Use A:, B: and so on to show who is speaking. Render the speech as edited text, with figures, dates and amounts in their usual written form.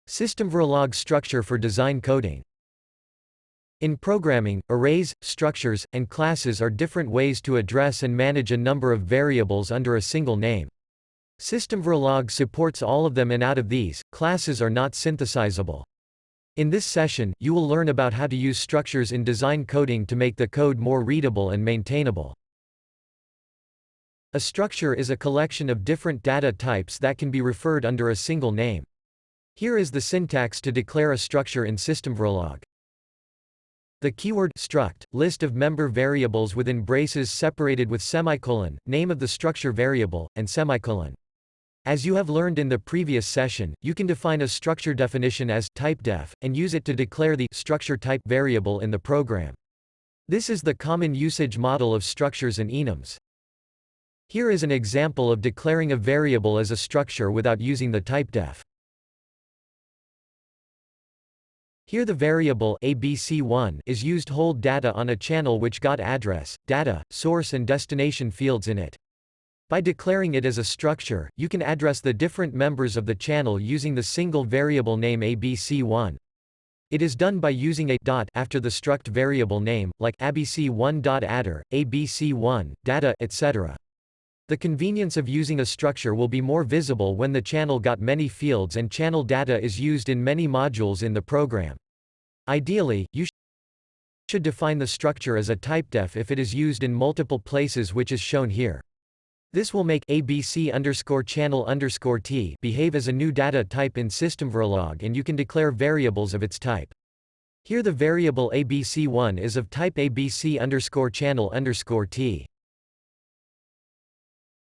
A: Systemverilog structure for design coding. In programming, arrays, structures, and classes are different ways to address and manage a number of variables under a single name. Systemverilog supports all of them, and out of these, classes are not synthesizable. In this session, you will learn about how to use structures in design coding to make the code more readable and maintainable. A structure is a collection of different data types that can be referred under a single name. Here is the syntax to declare a structure in Systemverilog. The keyword struct, list of member variables within braces separated with semicolon, name of the structure variable, and semicolon. As you have learned in the previous session, you can define a structure definition as typedef, and use it to declare the structure type variable in the program. This is the common usage model of structures and enums. Here is an example of declaring a variable as a structure without using the typedef. Here the variable ABC1 is used to hold data on a channel which got address, data, source and destination fields in it. By declaring it as a structure, you can address the different members of the channel using the single variable name ABC1. It is done by using a dot after the struct variable name, like abc1.adder, abc1, data, etc. The convenience of using a structure will be more visible when the channel got many fields and channel data is used in many modules in the program. Ideally, you should define the structure as a typedef if it is used in multiple places, which is shown here. This will make abc_channel_t behave as a new data type in Systemverilog, and you can declare variables of its type. Here the variable abc1 is of type abc_channel_t.